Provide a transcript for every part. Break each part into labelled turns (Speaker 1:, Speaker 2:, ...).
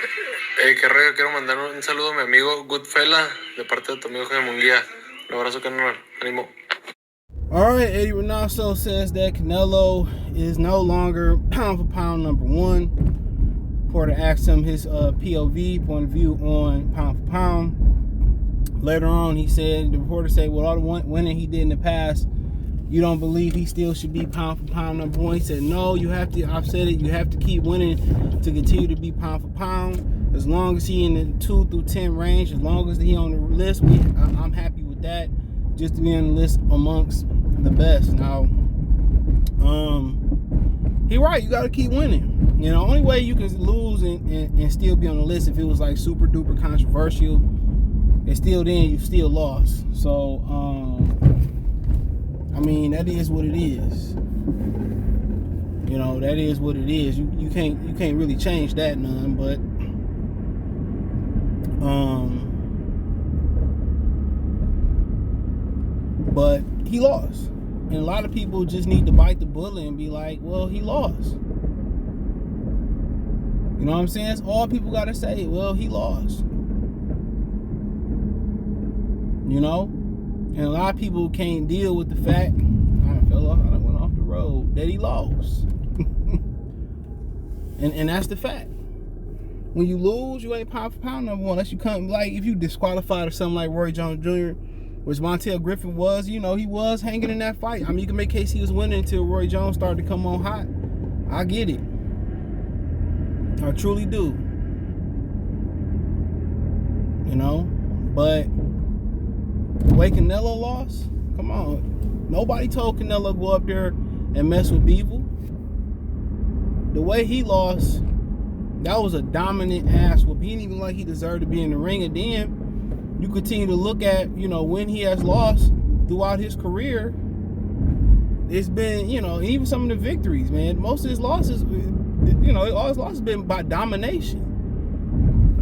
Speaker 1: Qué rollo, quiero mandar un saludo a mi amigo Goodfella de parte de tu amigo Jaime Munguía. Un abrazo, carnal. Ánimo.
Speaker 2: All right, Eddy Reynososo says that Canelo is no longer pound for pound number one. Porter asked him his POV, point of view, on pound for pound. Later on, the reporter said, well, all the winning he did in the past, you don't believe he still should be pound for pound number one? He said, no, you have to, I've said it, you have to keep winning to continue to be pound for pound. As long as he in the 2 through 10 range, as long as he on the list, I'm happy with that. Just to be on the list amongst the best. Now, he right, you gotta keep winning. You know, only way you can lose and still be on the list if it was like super duper controversial, and still then you still lost. So I mean, that is what it is. You know, that is what it is. You can't really change that none, but he lost. And a lot of people just need to bite the bullet and be like, well, he lost. You know what I'm saying? That's all people gotta say. Well, he lost. You know? And a lot of people can't deal with the fact, I went off the road, that he lost. and that's the fact. When you lose, you ain't pound for pound number one. Unless you come, like, if you disqualified or something like Roy Jones Jr., which Montel Griffin was, you know, he was hanging in that fight. I mean, you can make case he was winning until Roy Jones started to come on hot. I get it. I truly do. You know? But the way Canelo lost, come on. Nobody told Canelo to go up there and mess with Bivol. The way he lost, that was a dominant ass whoop. He didn't even like he deserved to be in the ring. And then you continue to look at, you know, when he has lost throughout his career, it's been, you know, even some of the victories, man. Most of his losses, you know, all his losses been by domination.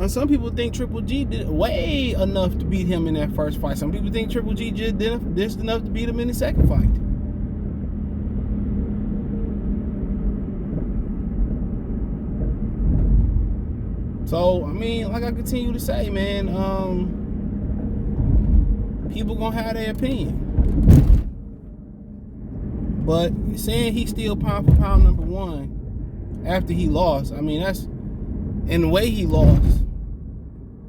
Speaker 2: And some people think Triple G did way enough to beat him in that first fight. Some people think Triple G just did just enough to beat him in the second fight. So, I mean, like I continue to say, man, people gonna have their opinion. But saying he's still pound for pound number one after he lost, I mean, that's in the way he lost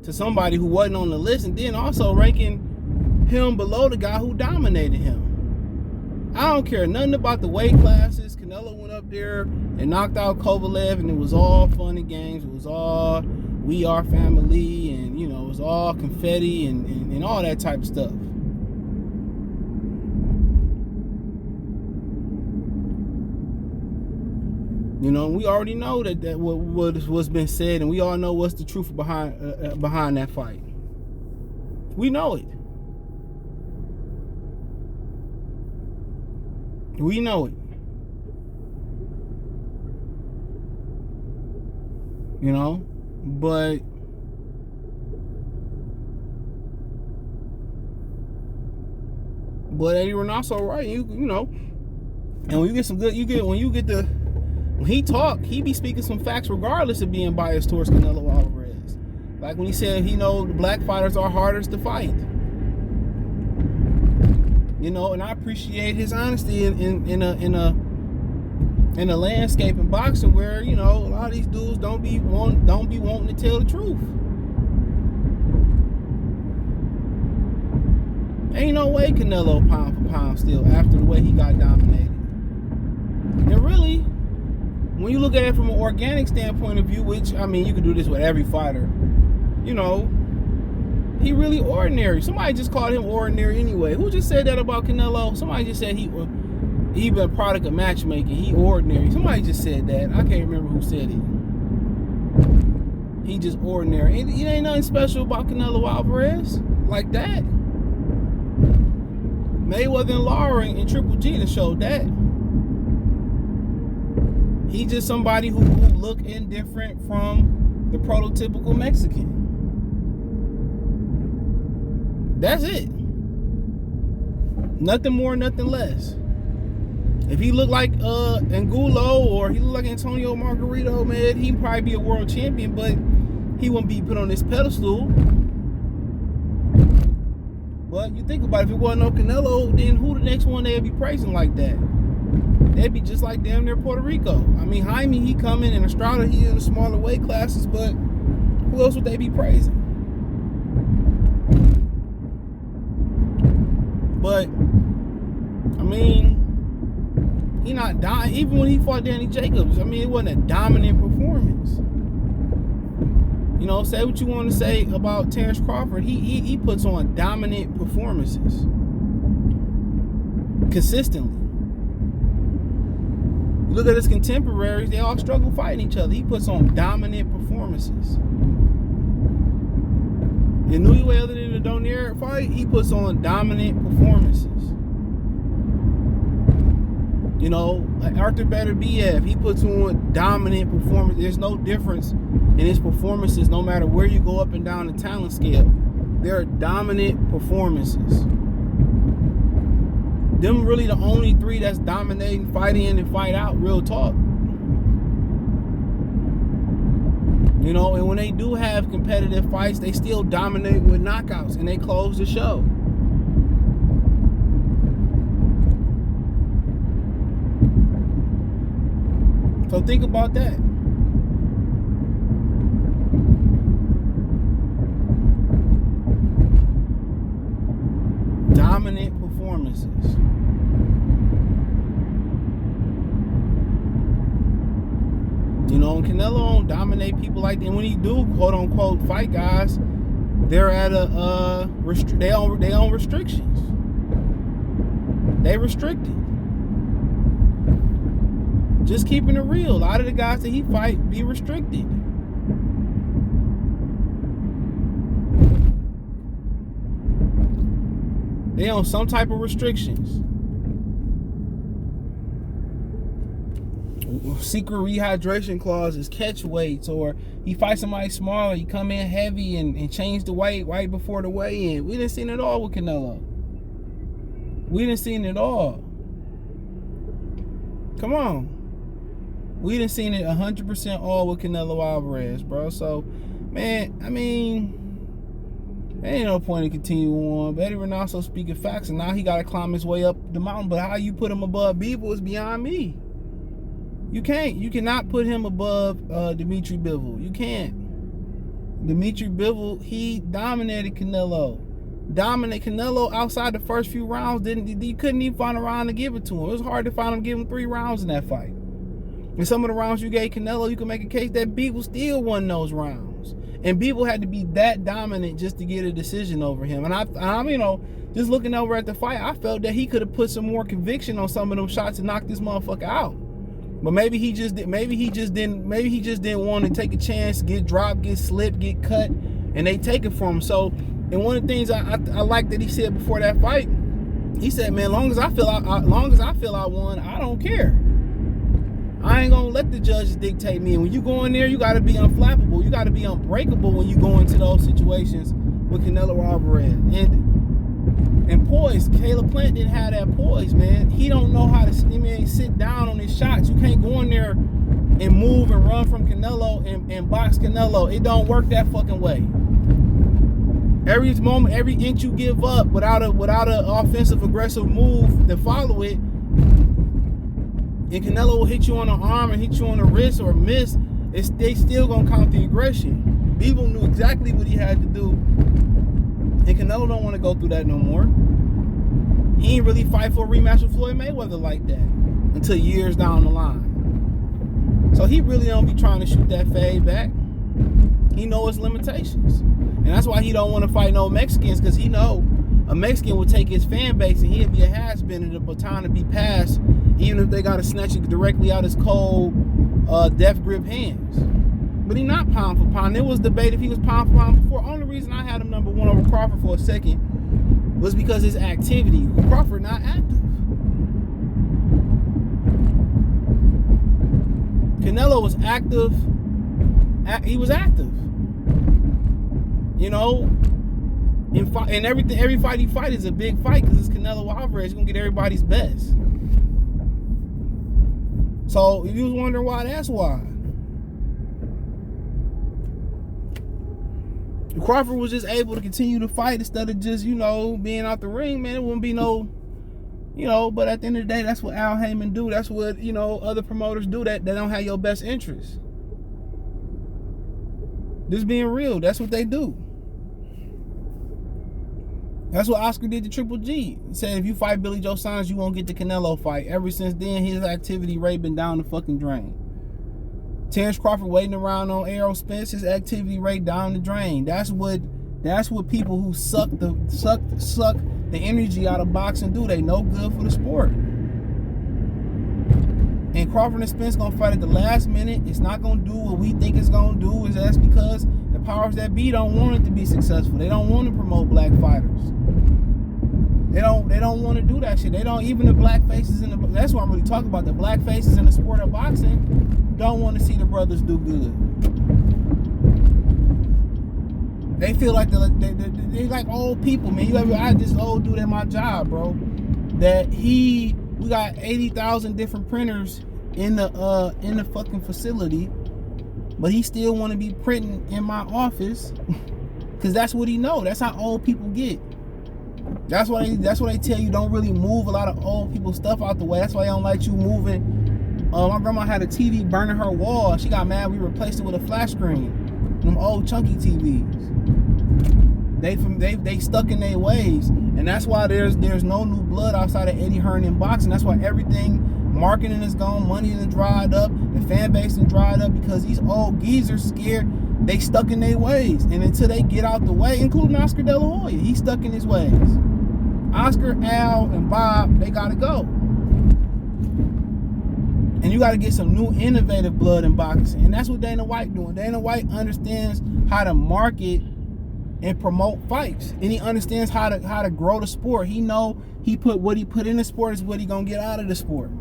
Speaker 2: to somebody who wasn't on the list, and then also ranking him below the guy who dominated him. I don't care nothing about the weight classes. Canelo went up there and knocked out Kovalev, and it was all fun and games. It was all we are family, and, you know, it was all confetti and all that type of stuff. You know, we already know that what's been said, and we all know what's the truth behind that fight. We know it. We know it. You know, but Eddy Reynososo, right? You know, and when you get some good, when he talk, he be speaking some facts regardless of being biased towards Canelo Alvarez. Like when he said, he know the black fighters are hardest to fight. You know, and I appreciate his honesty in a landscape in boxing where, you know, a lot of these dudes don't be wanting to tell the truth. Ain't no way Canelo pound for pound still after the way he got dominated. And really, when you look at it from an organic standpoint of view, which, I mean, you can do this with every fighter, you know, he really ordinary. Somebody just called him ordinary anyway. Who just said that about Canelo? Somebody just said he been a product of matchmaking. He ordinary. Somebody just said that. I can't remember who said it. He just ordinary. It ain't nothing special about Canelo Alvarez like that. Mayweather and Lara and Triple G that showed that. He's just somebody who look indifferent from the prototypical Mexican. That's it. Nothing more, nothing less. If he looked like Angulo or he looked like Antonio Margarito, man, he'd probably be a world champion. But he wouldn't be put on this pedestal. But you think about it, if it wasn't no Canelo, then who the next one they'd be praising like that? They'd be just like damn near Puerto Rico. I mean, Jaime, he coming, and Estrada, he in the smaller weight classes, but who else would they be praising? But, I mean, he not dying. Even when he fought Danny Jacobs, I mean, it wasn't a dominant performance. You know, say what you want to say about Terrence Crawford. He puts on dominant performances consistently. You look at his contemporaries; they all struggle fighting each other. He puts on dominant performances. In Inoue, other than the Donaire fight, he puts on dominant performances. You know, Arthur Beterbiev, he puts on dominant performance. There's no difference in his performances, no matter where you go up and down the talent scale. There are dominant performances. Them really the only three that's dominating, fight in and fight out, real talk. You know, and when they do have competitive fights, they still dominate with knockouts and they close the show. So think about that. Dominant performances. You know, and Canelo don't dominate people like that. And when he do quote unquote fight guys, they're at a they own restrictions. They restricted. Just keeping it real. A lot of the guys that he fight be restricted. They on some type of restrictions. Secret rehydration clauses, catch weights, or he fights somebody smaller, he come in heavy and change the weight right before the weigh-in. We didn't see it all with Canelo. We didn't see it all. Come on. We didn't see it 100% all with Canelo Alvarez, bro. So, man, I mean, there ain't no point in continuing on. But Eddy Reynososo speaking facts, and now he got to climb his way up the mountain. But how you put him above Bivol is beyond me. You can't. You cannot put him above Dimitri Bivol. You can't. Dimitri Bivol, he dominated Canelo. Canelo outside the first few rounds. You couldn't even find a round to give it to him. It was hard to find him giving 3 rounds in that fight. And some of the rounds you gave Canelo, you can make a case that Bivol still won those rounds. And Bivol had to be that dominant just to get a decision over him. And I'm, you know, just looking over at the fight, I felt that he could have put some more conviction on some of them shots and knocked this motherfucker out. But maybe he just didn't want to take a chance, get dropped, get slipped, get cut, and they take it from him. So, and one of the things I like that he said before that fight, he said, "Man, long as I feel I won, I don't care. I ain't gonna let the judges dictate me. And when you go in there, you gotta be unflappable. You gotta be unbreakable when you go into those situations with Canelo Alvarez. And poise, Caleb Plant didn't have that poise, man. He don't know how to sit down on his shots. You can't go in there and move and run from Canelo and box Canelo. It don't work that fucking way. Every moment, every inch you give up without a offensive aggressive move to follow it, and Canelo will hit you on the arm and hit you on the wrist or miss, they still gonna count the aggression. Bivol knew exactly what he had to do, and Canelo don't want to go through that no more. He ain't really fight for a rematch with Floyd Mayweather like that until years down the line. So he really don't be trying to shoot that fade back. He know his limitations, and that's why he don't want to fight no Mexicans, because he know a Mexican would take his fan base and he'd be a has-been and the baton to be passed, even if they got to snatch it directly out his cold, death grip hands. But he not pound for pound. There was debate if he was pound for pound before. Only reason I had him number 1 over Crawford for a second was because his activity. Crawford not active. Canelo was active. He was active. You know, and every fight he fight is a big fight because it's Canelo Alvarez. He's gonna get everybody's best. So if you was wondering why, that's why. If Crawford was just able to continue to fight instead of just, you know, being out the ring, man, it wouldn't be no, you know, but at the end of the day, that's what Al Heyman do. That's what, you know, other promoters do that don't have your best interest. Just being real, that's what they do. That's what Oscar did to Triple G. He said if you fight Billy Joe Saunders, you won't get the Canelo fight. Ever since then, his activity rate been down the fucking drain. Terrence Crawford waiting around on Errol Spence, his activity rate down the drain. That's what people who suck the energy out of boxing do. They no good for the sport. And Crawford and Spence gonna fight at the last minute. It's not gonna do what we think it's gonna do. Is that's because the powers that be don't want it to be successful. They don't want to promote black fighters. They don't want to do that shit. They don't, even the black faces in the, that's what I'm really talking about. The black faces in the sport of boxing don't want to see the brothers do good. They feel like they like old people, man. I had this old dude at my job, bro, that we got 80,000 different printers in the fucking facility, but he still want to be printing in my office because that's what he know. That's how old people get. That's why they tell you don't really move a lot of old people's stuff out the way. That's why they don't like you moving. My grandma had a TV burning her wall. She got mad we replaced it with a flat screen. Them old chunky TVs. They stuck in their ways, and that's why there's no new blood outside of Eddie Hearn in boxing. That's why everything, marketing is gone, money is dried up, the fan base is dried up because these old geezers scared. They stuck in their ways, and until they get out the way, including Oscar De La Hoya, he's stuck in his ways. Oscar, Al, and Bob, they gotta go. And you gotta get some new innovative blood in boxing, and that's what Dana White doing. Dana White understands how to market and promote fights, and he understands how to grow the sport. He know what he put in the sport is what he gonna get out of the sport.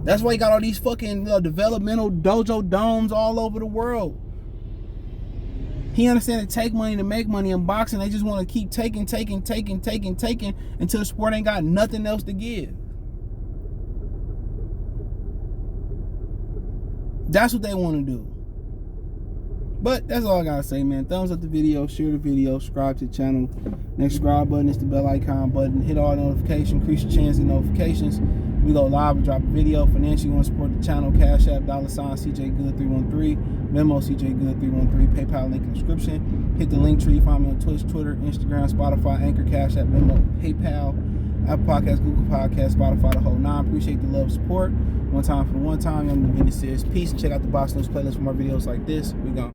Speaker 2: That's why he got all these fucking developmental dojo domes all over the world. He understands it take money to make money in boxing. They just want to keep taking until the sport ain't got nothing else to give. That's what they want to do. But that's all I gotta say, man. Thumbs up the video, share the video, subscribe to the channel. Next subscribe button is the bell icon button. Hit all notifications, increase your chance of notifications. We go live and drop a video. Financially, you want to support the channel, Cash App, $CJGood313, Venmo, CJGood313, PayPal link in the description. Hit the link tree, find me on Twitch, Twitter, Instagram, Spotify, Anchor, Cash App, Venmo, PayPal, Apple Podcasts, Google Podcasts, Spotify, the whole nine. Appreciate the love and support. One time for the one time. I'm the business is peace. Check out the Box News playlist for more videos like this. We gone.